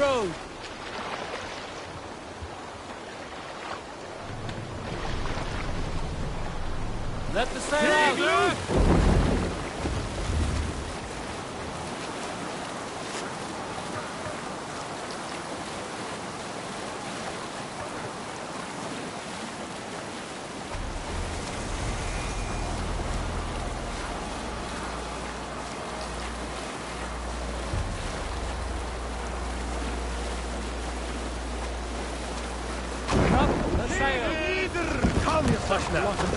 road. Let the sail out. Calm yourself now.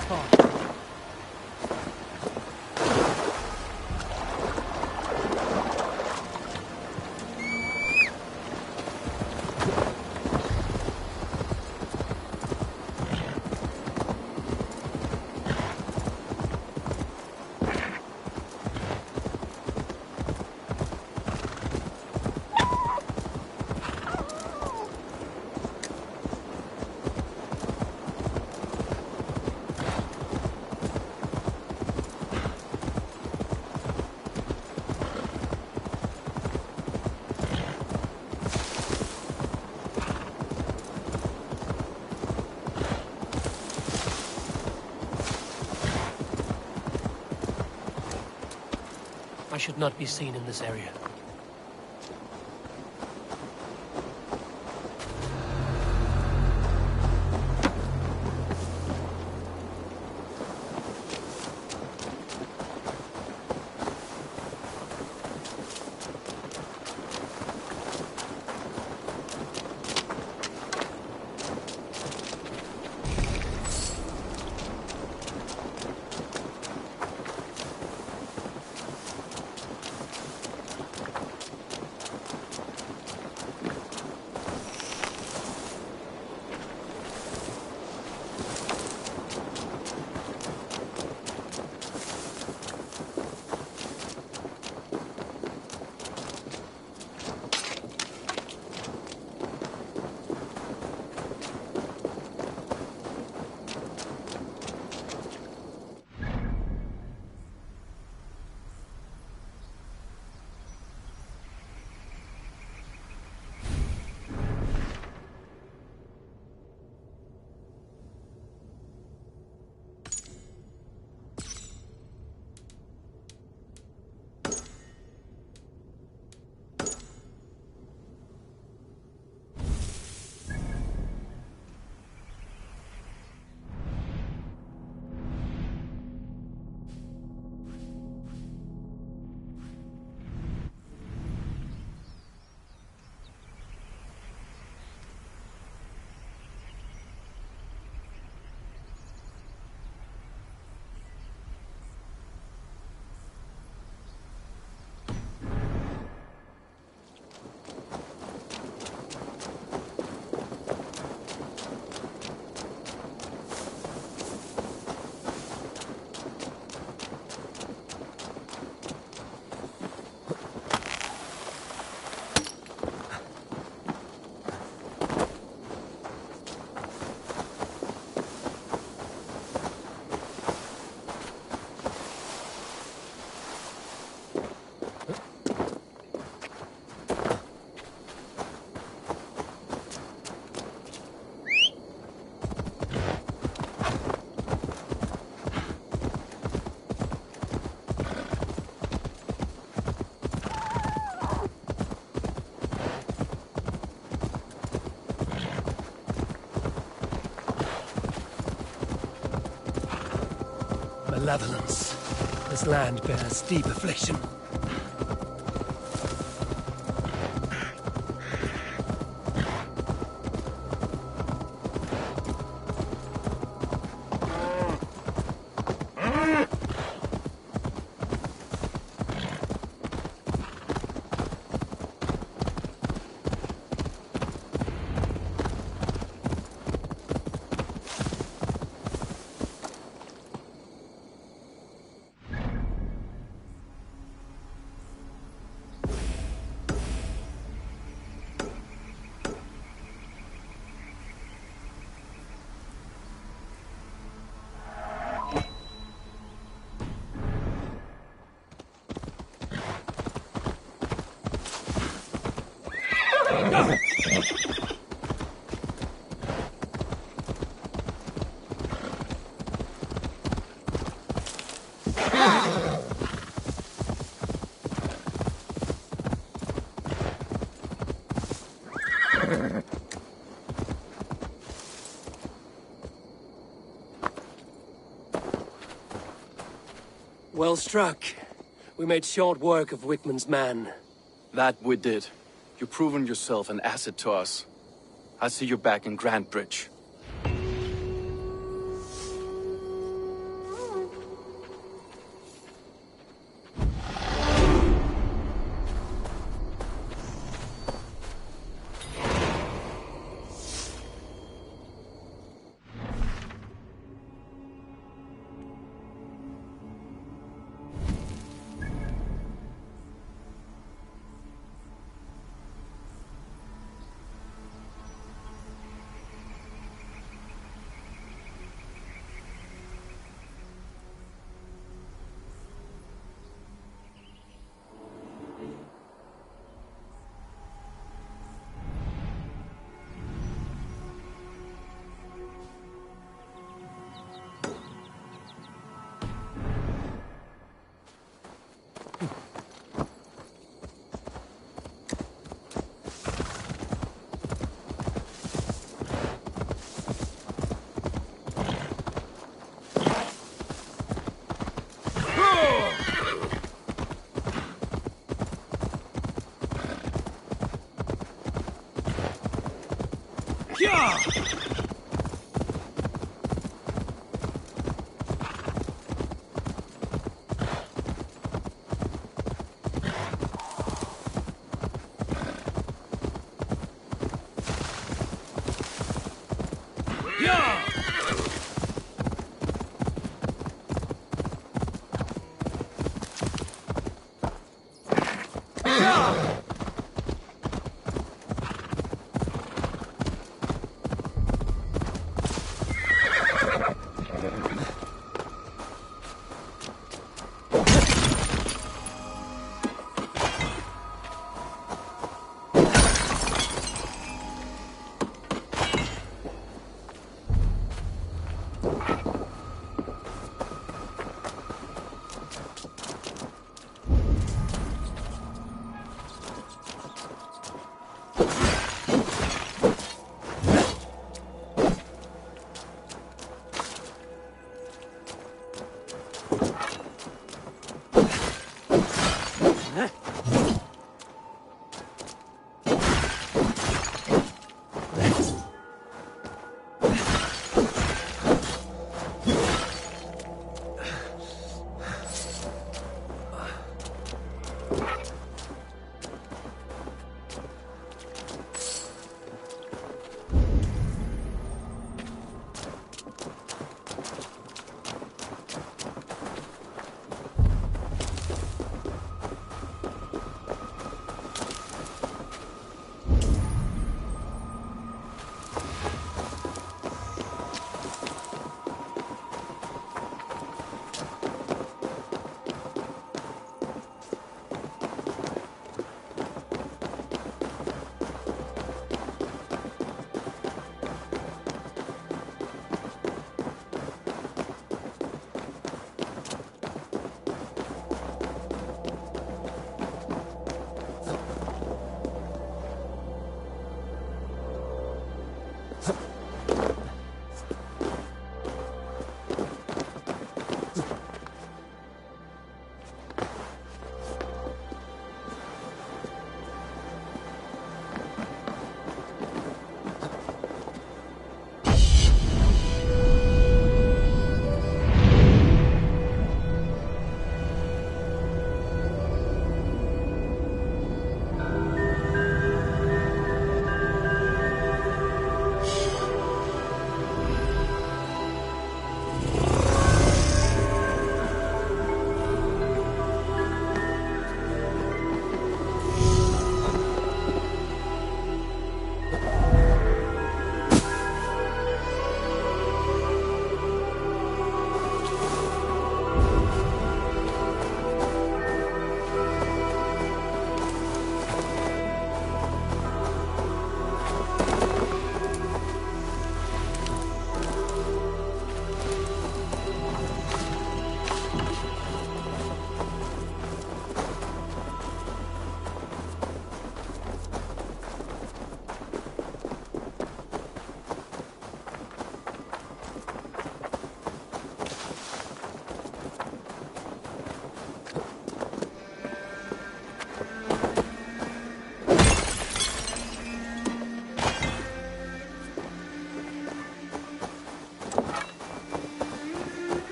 I should not be seen in this area. Malevolence. This land bears deep affliction. Well struck. We made short work of Wickman's man. That we did. You've proven yourself an asset to us. I see you back in Grantbridge.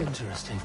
Interesting.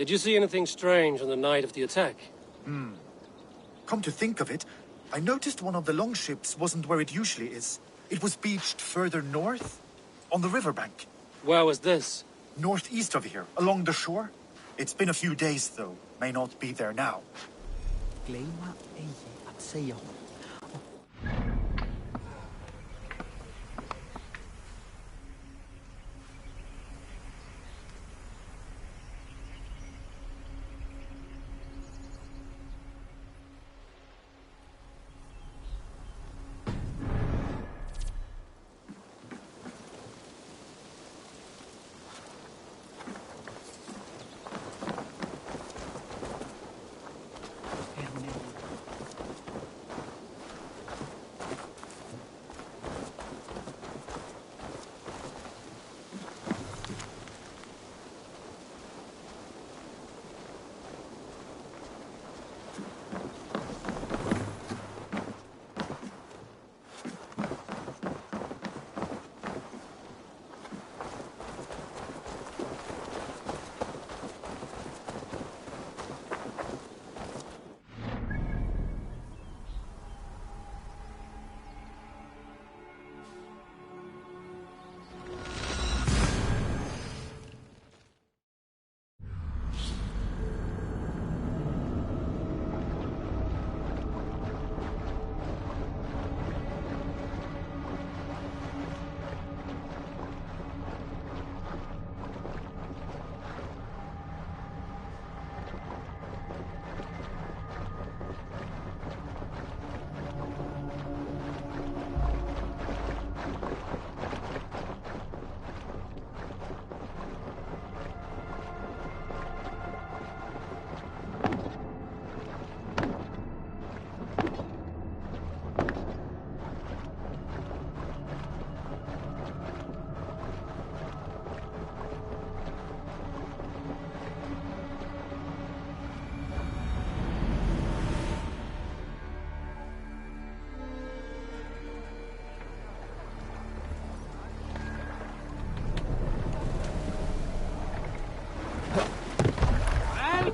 Did you see anything strange on the night of the attack? Come to think of it, I noticed one of the longships wasn't where it usually is. It was beached further north, on the riverbank. Where was this? Northeast of here, along the shore. It's been a few days, though. May not be there now. Gleyma eigi að segja honum.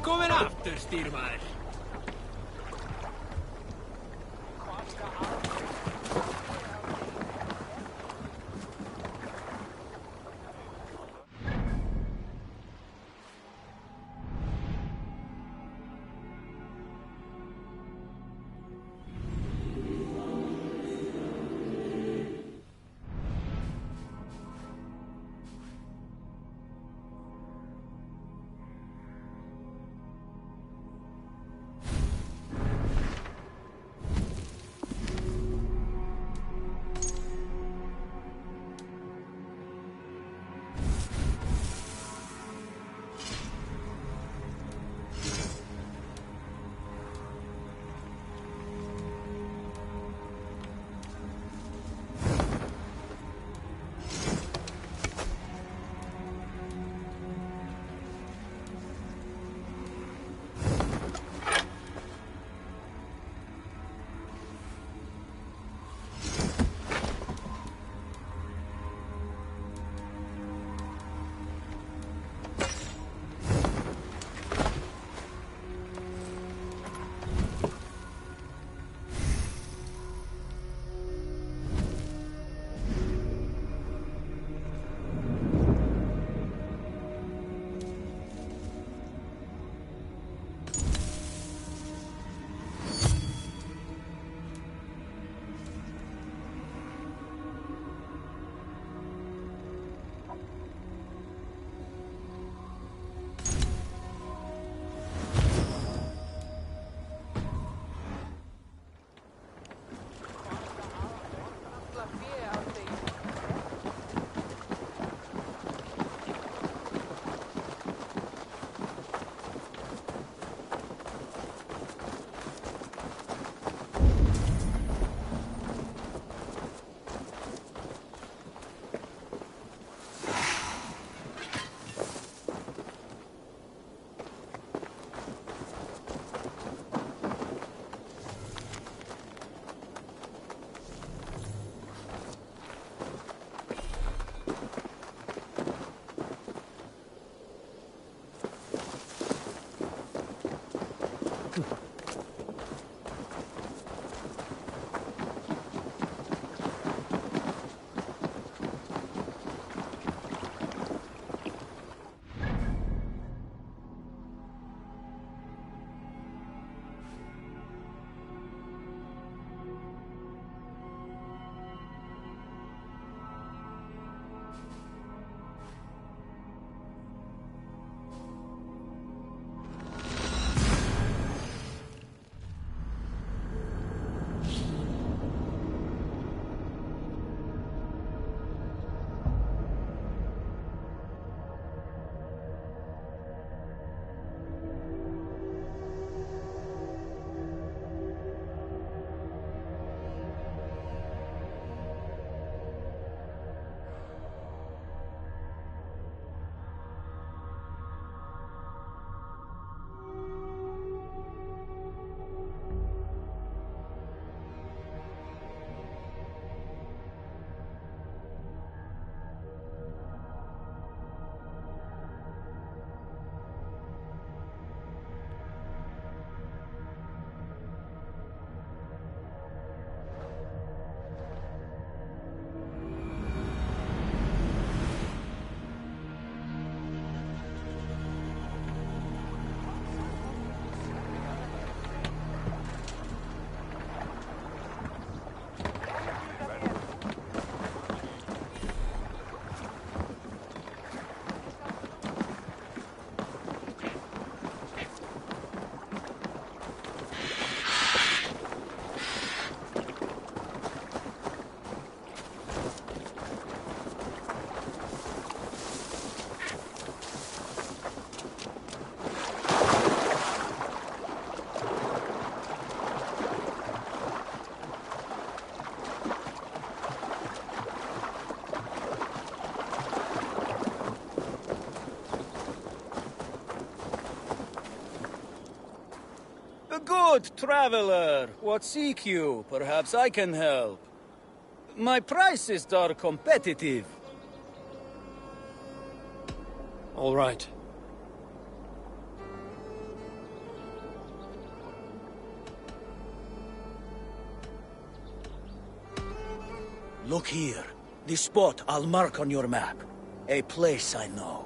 Velkomin aftur, stýrmaður. Good traveler, what seek you? Perhaps I can help. My prices are competitive. All right. Look here. This spot I'll mark on your map. A place I know.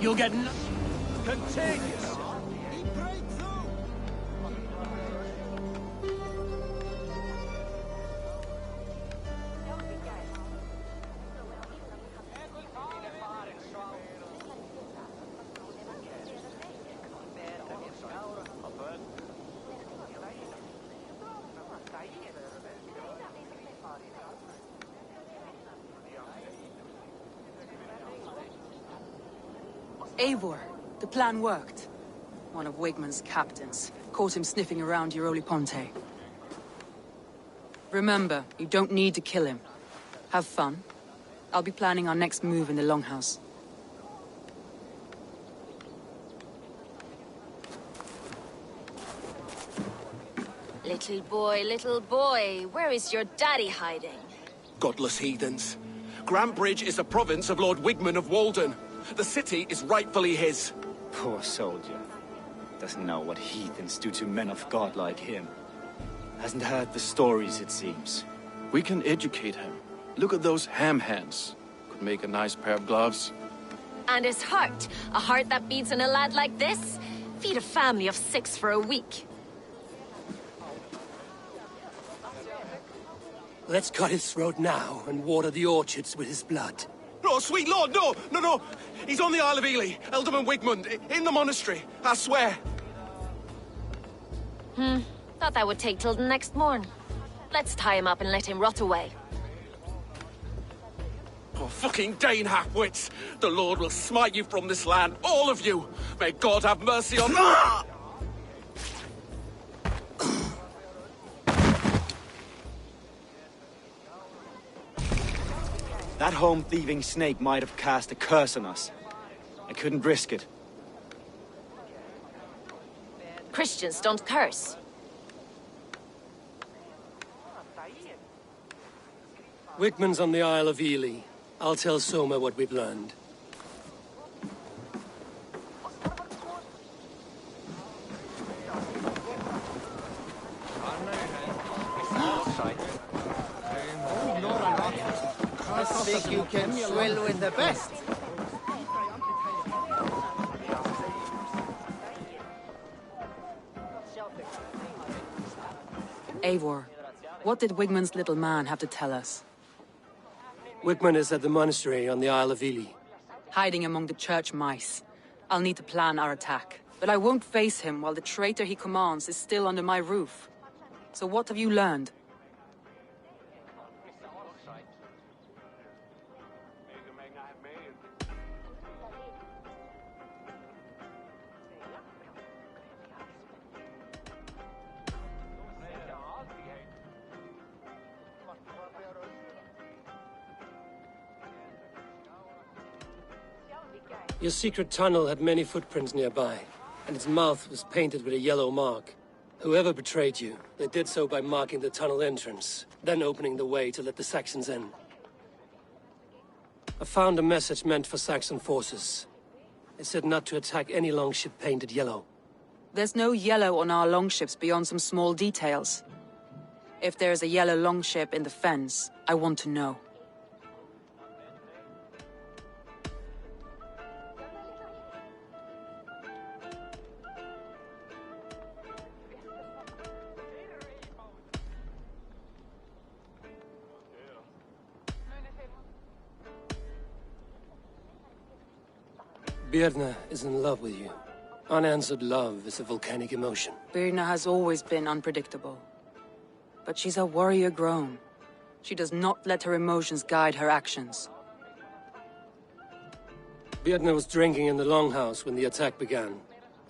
You'll get Contagious! Eivor, the plan worked. One of Wigmund's captains caught him sniffing around Euroli Ponte. Remember, you don't need to kill him. Have fun. I'll be planning our next move in the Longhouse. Little boy, where is your daddy hiding? Godless heathens. Grantbridge is a province of Lord Wigmund of Walden. The city is rightfully his. Poor soldier. Doesn't know what heathens do to men of God like him. Hasn't heard the stories, it seems. We can educate him. Look at those ham hands. Could make a nice pair of gloves. And his heart. A heart that beats in a lad like this? Feed a family of 6 for a week. Let's cut his throat now and water the orchards with his blood. Oh, sweet lord, no, no, no. He's on the Isle of Ely, Ealdorman Wigmund, in the monastery, I swear. Thought that would take till the next morn. Let's tie him up and let him rot away. Oh, fucking Dane half-wits. The Lord will smite you from this land, all of you. May God have mercy on... That home-thieving snake might have cast a curse on us. I couldn't risk it. Christians don't curse. Wigmund's on the Isle of Ely. I'll tell Soma what we've learned. I think you can swell with the best. Eivor, what did Wigmund's little man have to tell us? Wigmund is at the monastery on the Isle of Ely. Hiding among the church mice. I'll need to plan our attack. But I won't face him while the traitor he commands is still under my roof. So what have you learned? Your secret tunnel had many footprints nearby, and its mouth was painted with a yellow mark. Whoever betrayed you, they did so by marking the tunnel entrance, then opening the way to let the Saxons in. I found a message meant for Saxon forces. It said not to attack any longship painted yellow. There's no yellow on our longships beyond some small details. If there's a yellow longship in the fens, I want to know. Birna is in love with you. Unanswered love is a volcanic emotion. Birna has always been unpredictable. But she's a warrior grown. She does not let her emotions guide her actions. Birna was drinking in the longhouse when the attack began.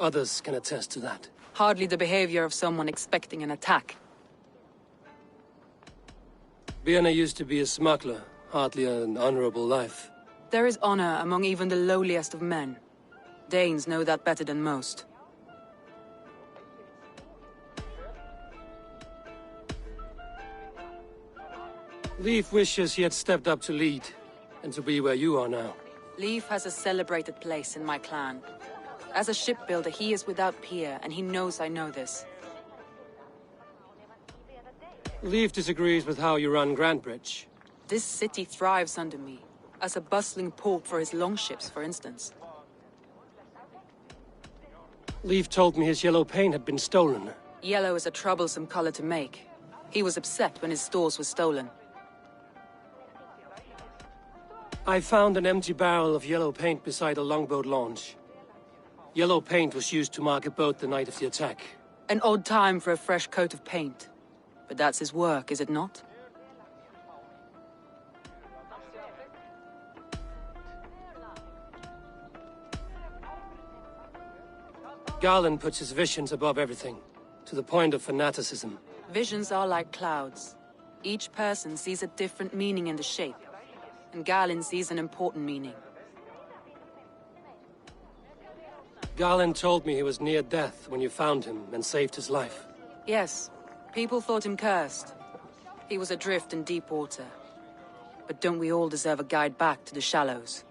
Others can attest to that. Hardly the behavior of someone expecting an attack. Birna used to be a smuggler, hardly an honorable life. There is honor among even the lowliest of men. Danes know that better than most. Leif wishes he had stepped up to lead, and to be where you are now. Leif has a celebrated place in my clan. As a shipbuilder, he is without peer, and he knows I know this. Leif disagrees with how you run Grantbridge. This city thrives under me, as a bustling port for his longships, for instance. Leif told me his yellow paint had been stolen. Yellow is a troublesome color to make. He was upset when his stores were stolen. I found an empty barrel of yellow paint beside a longboat launch. Yellow paint was used to mark a boat the night of the attack. An odd time for a fresh coat of paint. But that's his work, is it not? Garland puts his visions above everything, to the point of fanaticism. Visions are like clouds. Each person sees a different meaning in the shape, and Garland sees an important meaning. Garland told me he was near death when you found him and saved his life. Yes, people thought him cursed. He was adrift in deep water. But don't we all deserve a guide back to the shallows?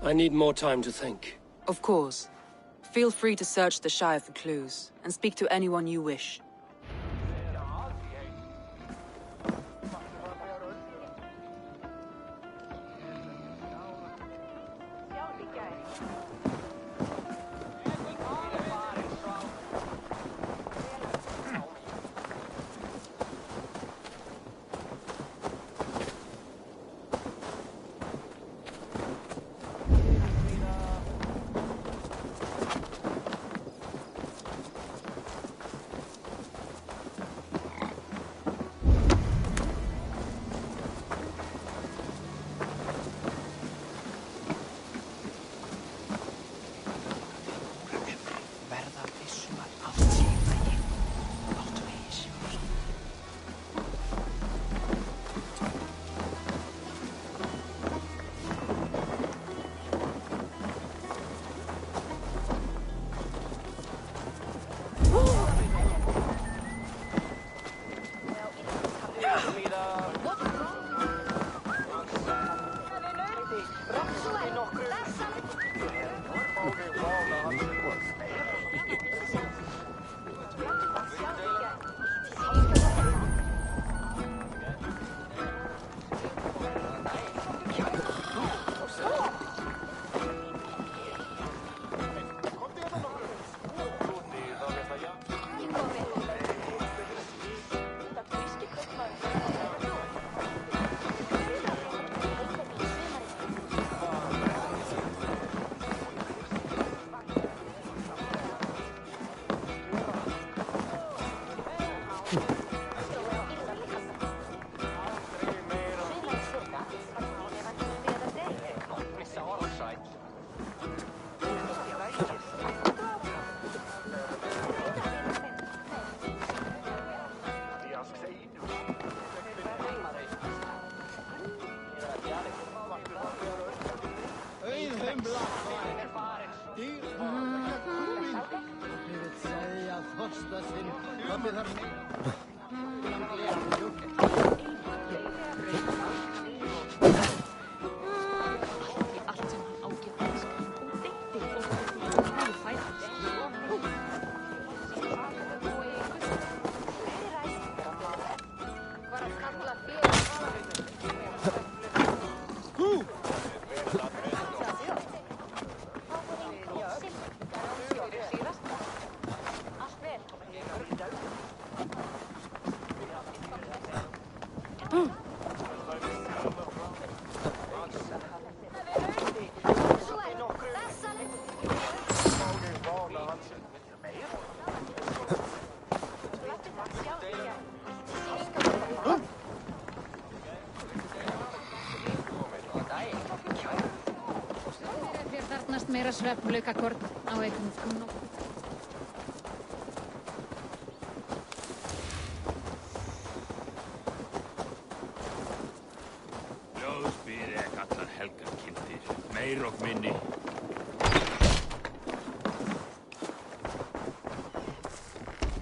I need more time to think. Of course. Feel free to search the Shire for clues, and speak to anyone you wish.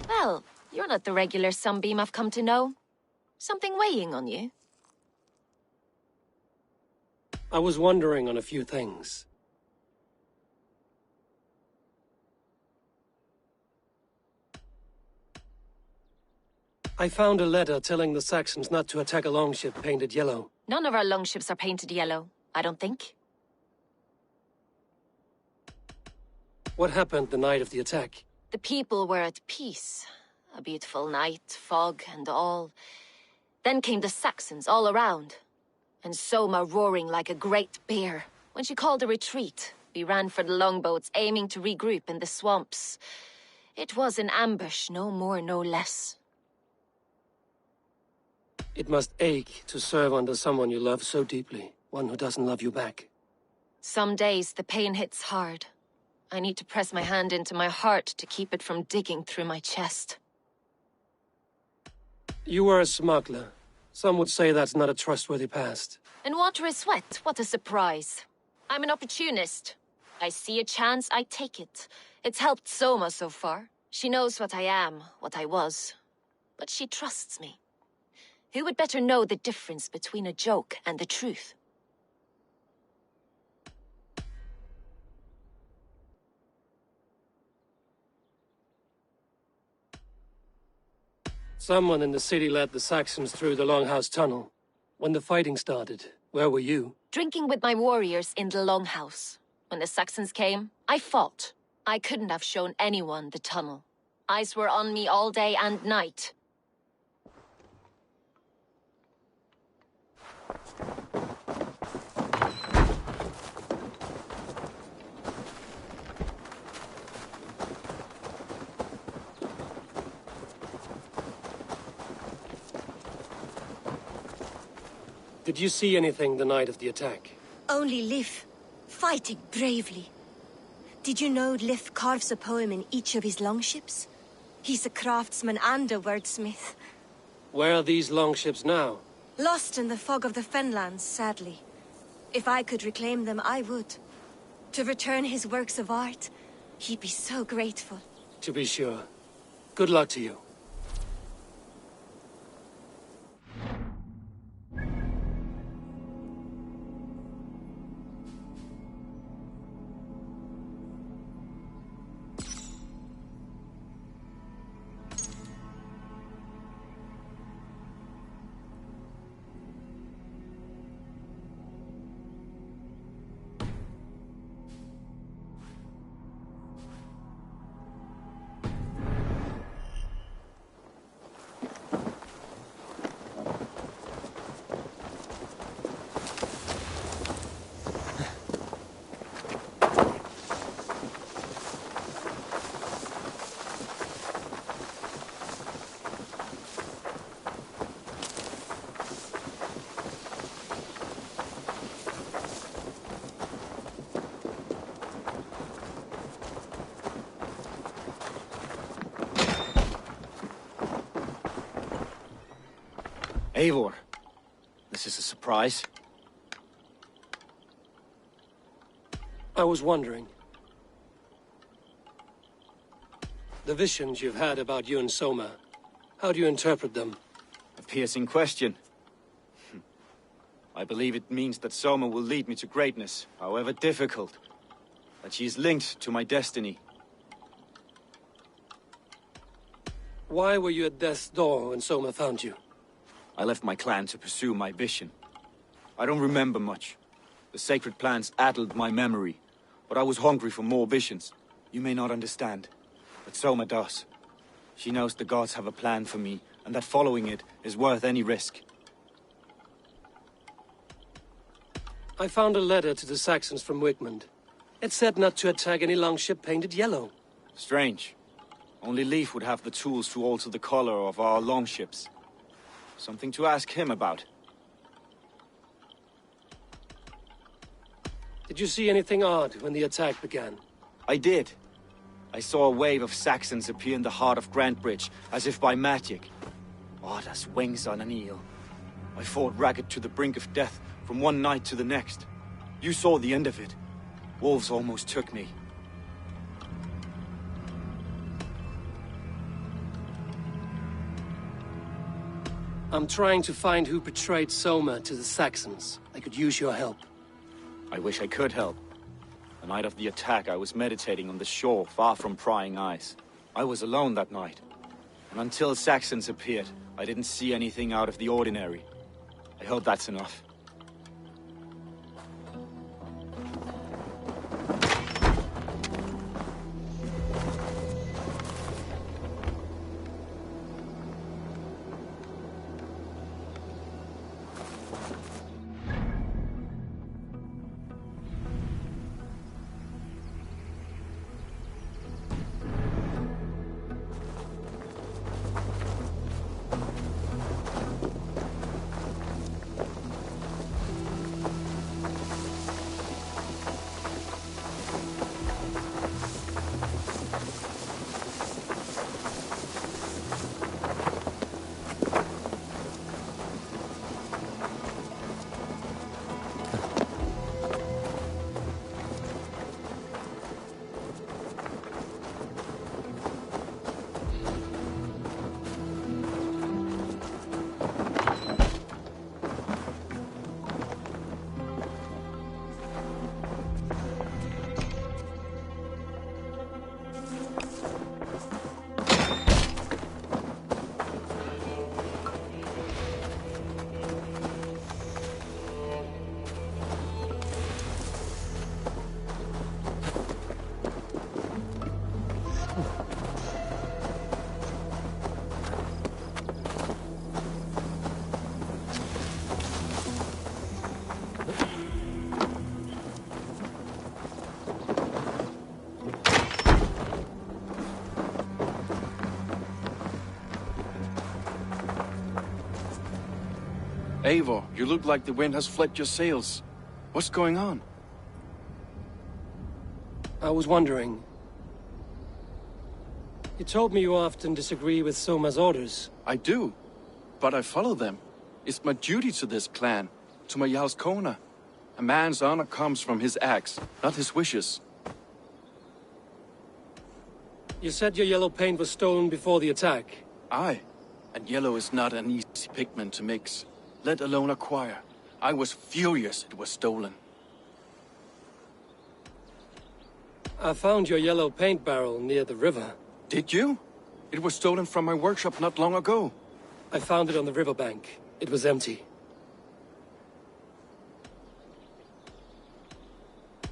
Well, you're not the regular sunbeam I've come to know. Something weighing on you? I was wondering on a few things. I found a letter telling the Saxons not to attack a longship painted yellow. None of our longships are painted yellow, I don't think. What happened the night of the attack? The people were at peace. A beautiful night, fog and all. Then came the Saxons all around. And Soma roaring like a great bear. When she called a retreat, we ran for the longboats, aiming to regroup in the swamps. It was an ambush, no more, no less. It must ache to serve under someone you love so deeply, one who doesn't love you back. Some days the pain hits hard. I need to press my hand into my heart to keep it from digging through my chest. You were a smuggler. Some would say that's not a trustworthy past. And water is wet, what a surprise. I'm an opportunist. I see a chance, I take it. It's helped Soma so far. She knows what I am, what I was. But she trusts me. Who would better know the difference between a joke and the truth? Someone in the city led the Saxons through the Longhouse Tunnel. When the fighting started, where were you? Drinking with my warriors in the Longhouse. When the Saxons came, I fought. I couldn't have shown anyone the tunnel. Eyes were on me all day and night. Did you see anything the night of the attack? Only Lif, fighting bravely. Did you know Lif carves a poem in each of his longships? He's a craftsman and a wordsmith. Where are these longships now? Lost in the fog of the Fenlands, sadly. If I could reclaim them, I would. To return his works of art, he'd be so grateful. To be sure. Good luck to you. Eivor, this is a surprise. I was wondering. The visions you've had about you and Soma, how do you interpret them? A piercing question. I believe it means that Soma will lead me to greatness, however difficult. That she is linked to my destiny. Why were you at death's door when Soma found you? I left my clan to pursue my vision. I don't remember much. The sacred plants addled my memory, but I was hungry for more visions. You may not understand, but Soma does. She knows the gods have a plan for me, and that following it is worth any risk. I found a letter to the Saxons from Wigmund. It said not to attack any longship painted yellow. Strange. Only Leif would have the tools to alter the color of our longships. Something to ask him about. Did you see anything odd when the attack began? I did. I saw a wave of Saxons appear in the heart of Grantbridge, as if by magic. Odd as wings on an eel. I fought ragged to the brink of death, from one night to the next. You saw the end of it. Wolves almost took me. I'm trying to find who betrayed Soma to the Saxons. I could use your help. I wish I could help. The night of the attack, I was meditating on the shore, far from prying eyes. I was alone that night. And until Saxons appeared, I didn't see anything out of the ordinary. I hope that's enough. Eivor, you look like the wind has fled your sails. What's going on? I was wondering. You told me you often disagree with Soma's orders. I do, but I follow them. It's my duty to this clan, to my Jarl's Kona. A man's honor comes from his acts, not his wishes. You said your yellow paint was stolen before the attack. Aye, and yellow is not an easy pigment to mix, let alone acquire. I was furious it was stolen. I found your yellow paint barrel near the river. Did you? It was stolen from my workshop not long ago. I found it on the riverbank. It was empty.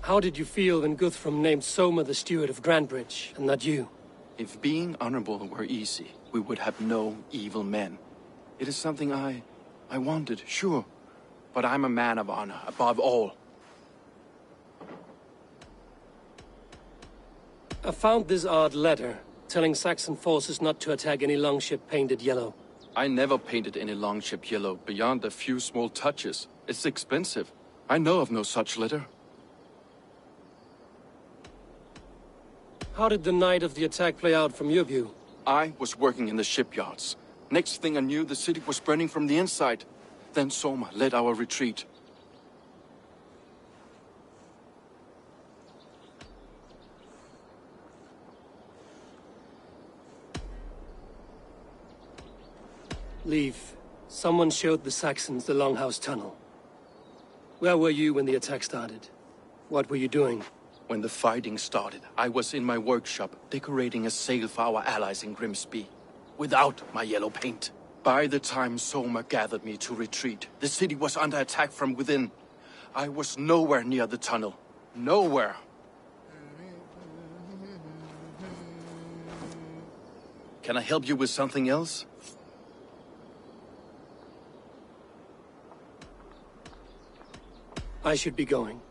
How did you feel when Guthrum named Soma the steward of Grantbridge, and not you? If being honorable were easy, we would have no evil men. It is something I wanted, sure. But I'm a man of honor, above all. I found this odd letter, telling Saxon forces not to attack any longship painted yellow. I never painted any longship yellow beyond a few small touches. It's expensive. I know of no such letter. How did the night of the attack play out from your view? I was working in the shipyards. Next thing I knew, the city was burning from the inside. Then Soma led our retreat. Leave. Someone showed the Saxons the Longhouse Tunnel. Where were you when the attack started? What were you doing? When the fighting started, I was in my workshop decorating a sail for our allies in Grimsby. Without my yellow paint. By the time Soma gathered me to retreat, the city was under attack from within. I was nowhere near the tunnel. Nowhere. Can I help you with something else? I should be going.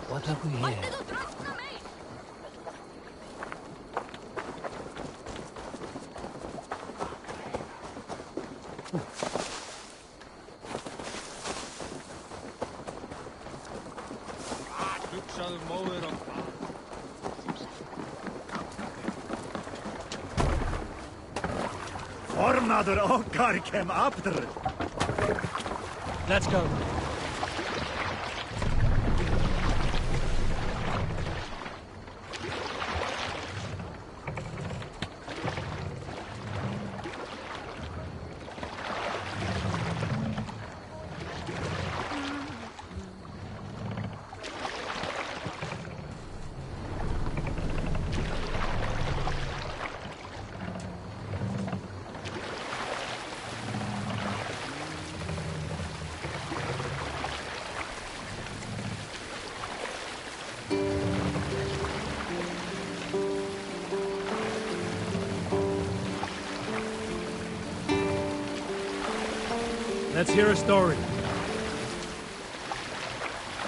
What have we here? Formadur okkar kem after. Let's go. Let's hear a story.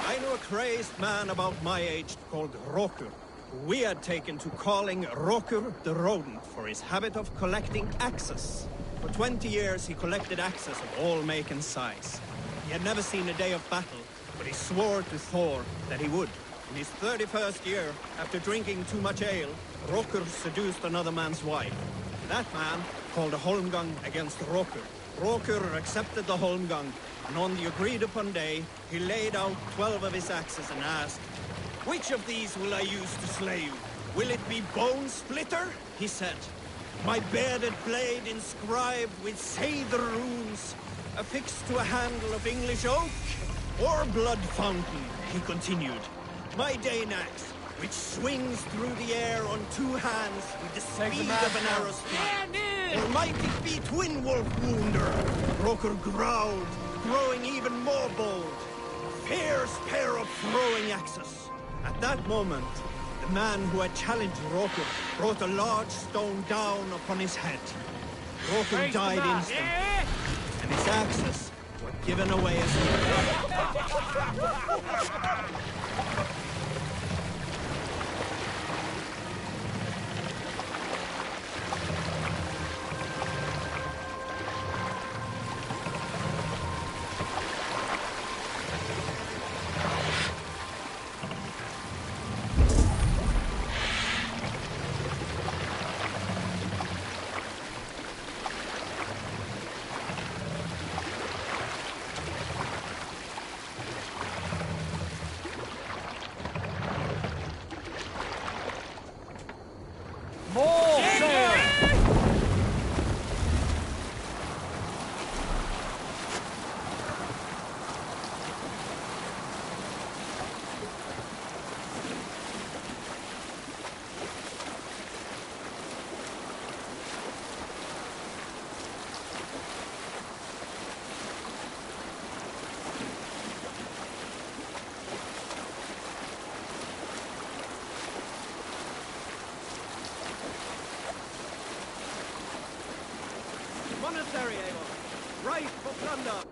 I knew a crazed man about my age called Rokur, who we had taken to calling Rokur the Rodent for his habit of collecting axes. For 20 years he collected axes of all make and size. He had never seen a day of battle, but he swore to Thor that he would. In his 31st year, after drinking too much ale, Rokur seduced another man's wife. That man called a holmgang against Rokur. Rokur accepted the holmgang, and on the agreed-upon day, he laid out 12 of his axes and asked, "Which of these will I use to slay you? Will it be Bone Splitter?" he said. "My bearded blade inscribed with Seidr runes, affixed to a handle of English oak? Or Blood Fountain?" he continued. "My Dane axe, which swings through the air on 2 hands with the speed of an arrow's flight. Or might it be Twin Wolf Wounder?" Rokur growled, growing even more bold. Fierce pair of throwing axes. At that moment, the man who had challenged Rokur brought a large stone down upon his head. Rokur died instantly, and his axes were given away as monastery, Avon. Right for plunder.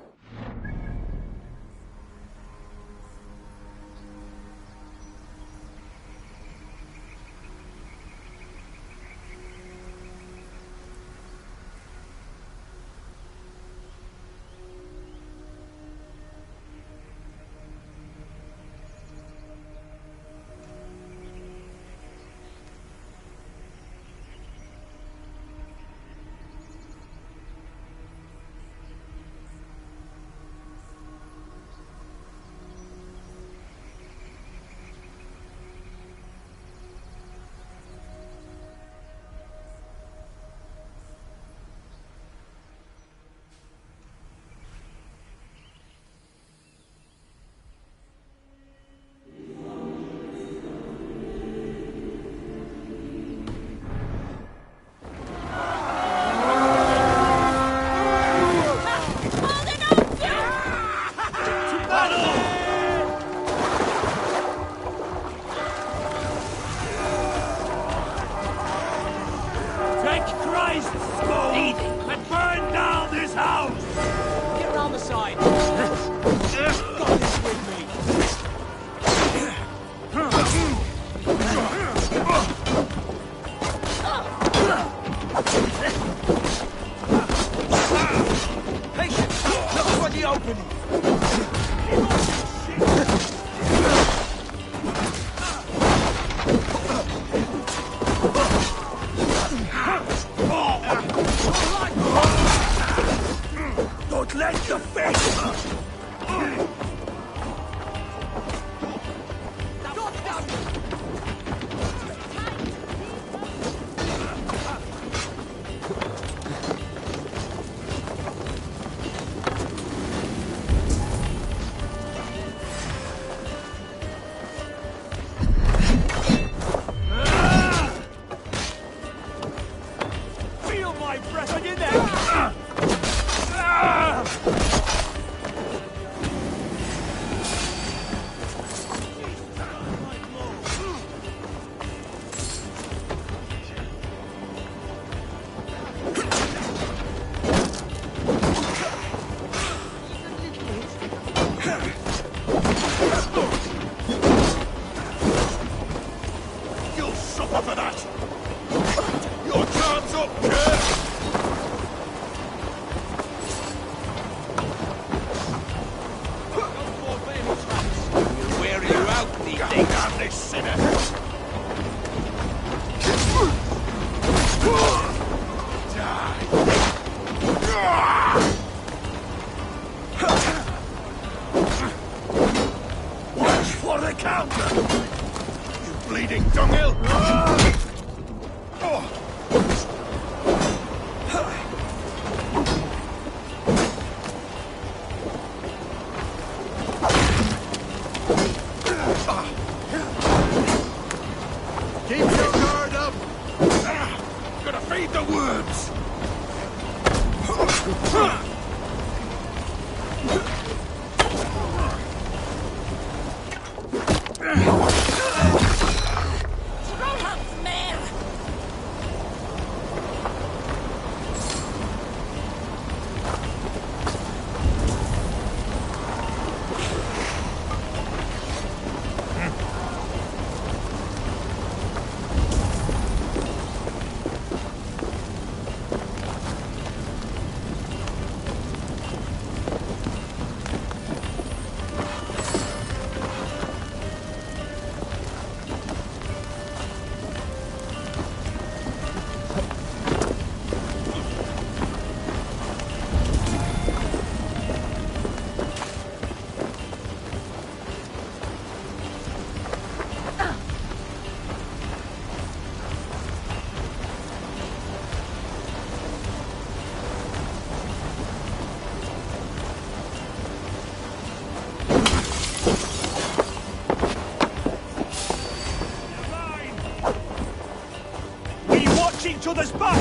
sinner! Watch for the counter! You bleeding dunghill! Keep your guard up! Gonna feed the worms! Each other's back!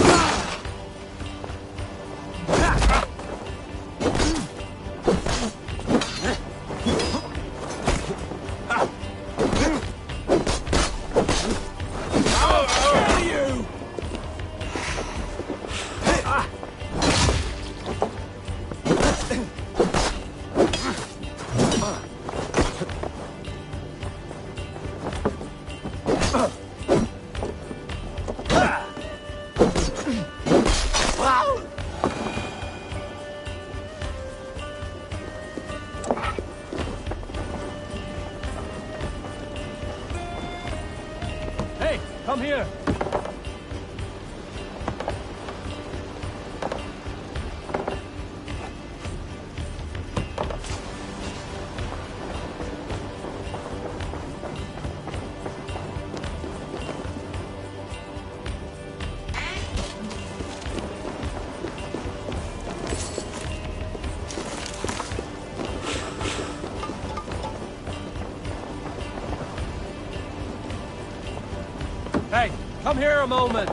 Hey, come here! Hey, come here a moment!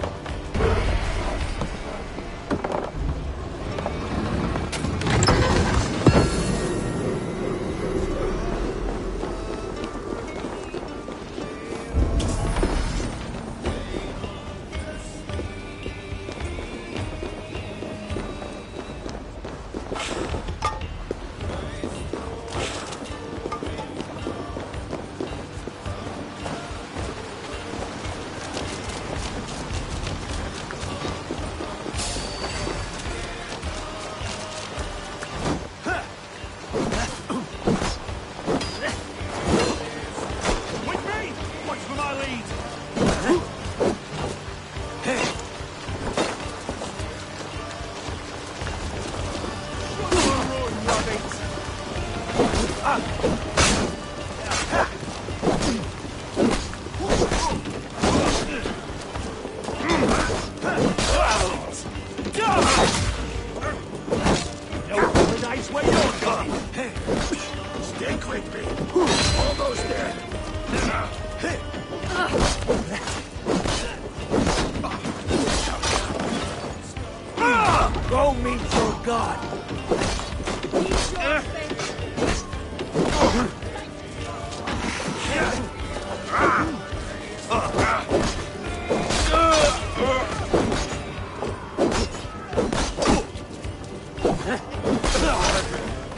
Stick with me. Almost there. Go meet your god!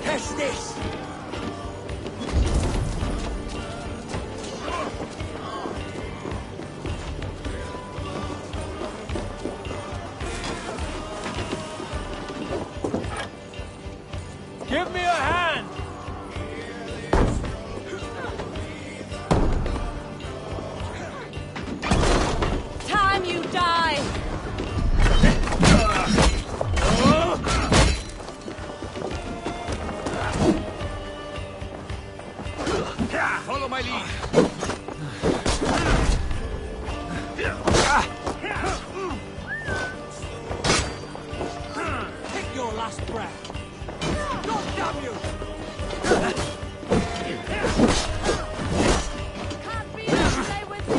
Catch this! Follow my lead. Take your last breath. God damn you! Can't be here, stay with me.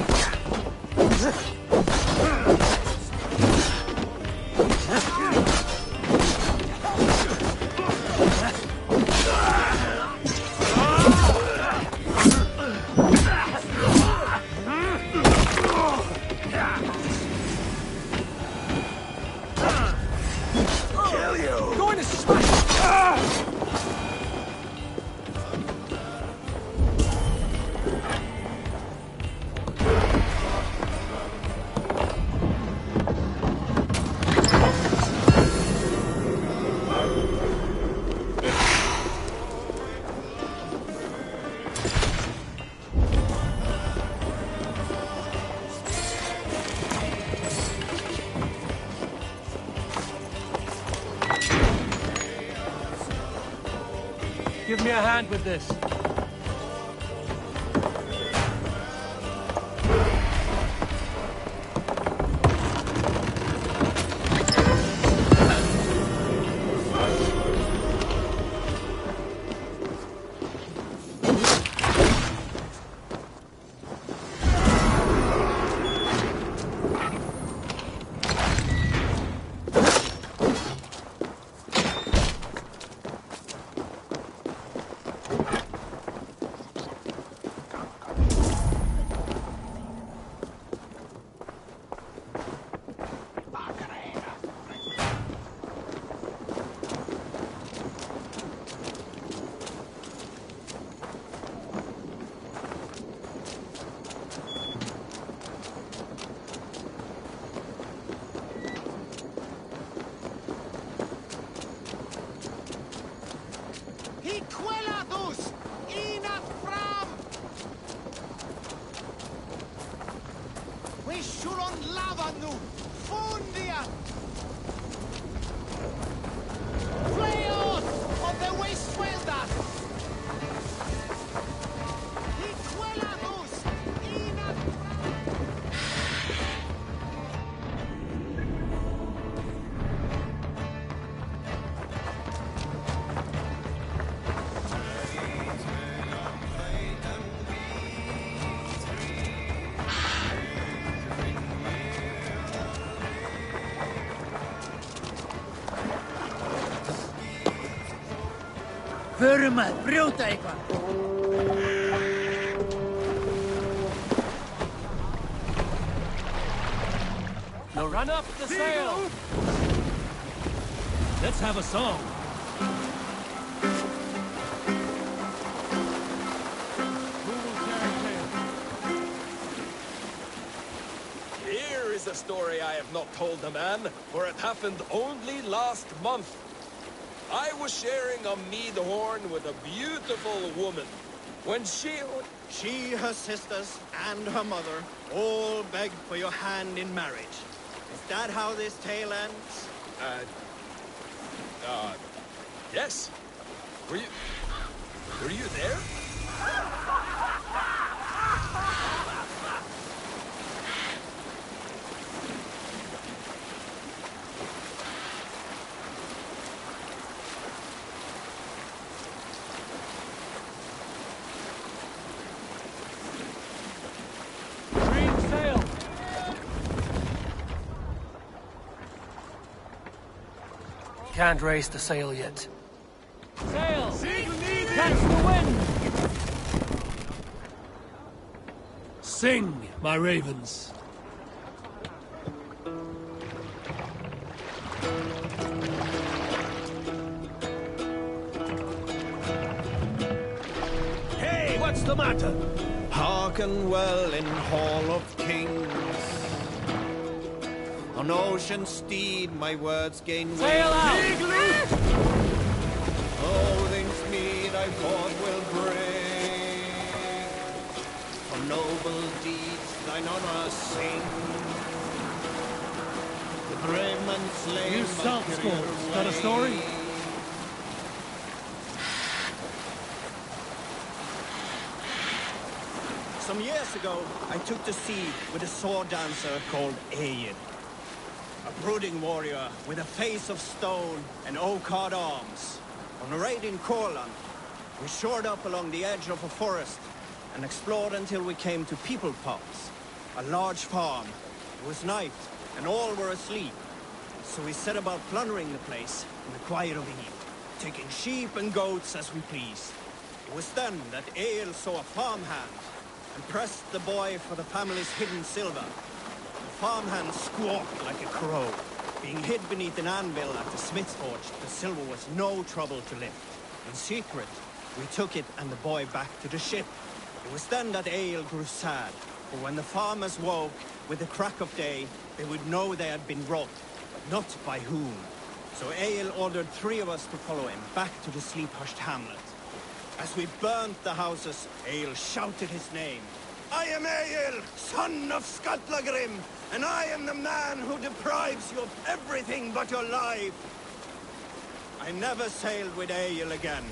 Give me a hand with this. Förum að brjóta eitthvað. Now run up the sail! Let's have a song. Here is a story I have not told the man, for it happened only last month. I was sharing a mead horn with a beautiful woman. When she, her sisters, and her mother all begged for your hand in marriage. Is that how this tale ends? Yes. Were you there? Can't raise the sail yet. Sail! Catch the wind! Sing, my ravens. Hey, what's the matter? Hearken well in Hall of Kings. On ocean steed my words gain wings. Sail out! Odin's mead I forth will bring. For noble deeds thine honor sing. The brave man slain. You salt scores. Is that a story? Some years ago, I took to sea with a sword dancer called Egil. A brooding warrior with a face of stone and oak-hard arms. On a raid in Courland, we shored up along the edge of a forest and explored until we came to People Pops, a large farm. It was night, and all were asleep. So we set about plundering the place in the quiet of eve, taking sheep and goats as we pleased. It was then that Egil saw a farmhand and pressed the boy for the family's hidden silver. The farmhand squawked like a crow. Being hid beneath an anvil at the smith's forge, the silver was no trouble to lift. In secret, we took it and the boy back to the ship. It was then that Egil grew sad, for when the farmers woke with the crack of day, they would know they had been robbed, but not by whom. So Egil ordered 3 of us to follow him back to the sleep-hushed hamlet. As we burnt the houses, Egil shouted his name. I am Egil, son of Skatlagrim, and I am the man who deprives you of everything but your life. I never sailed with Egil again.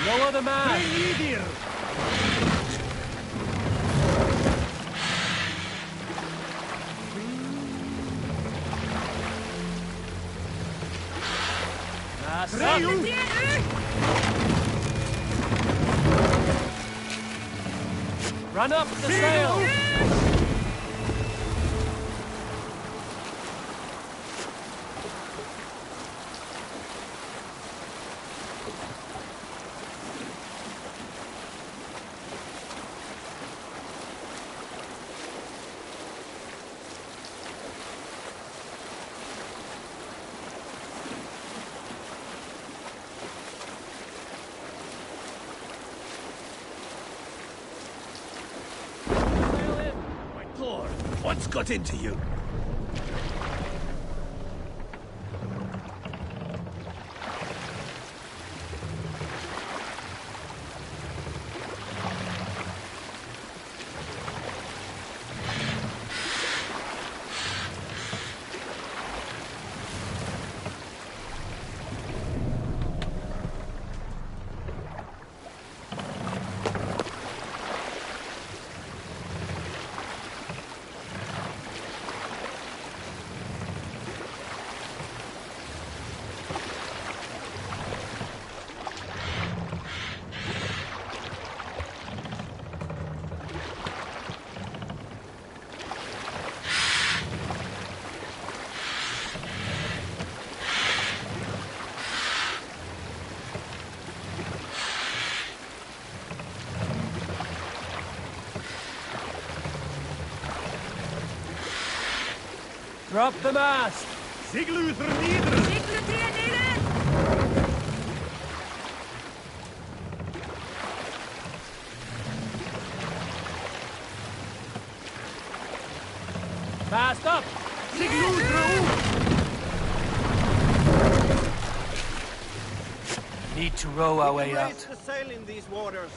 Lower the man! Run up the sail! What's got into you? Drop the mast! Siglu verniederen! Mast up! Need to row our way out. To sail in these waters.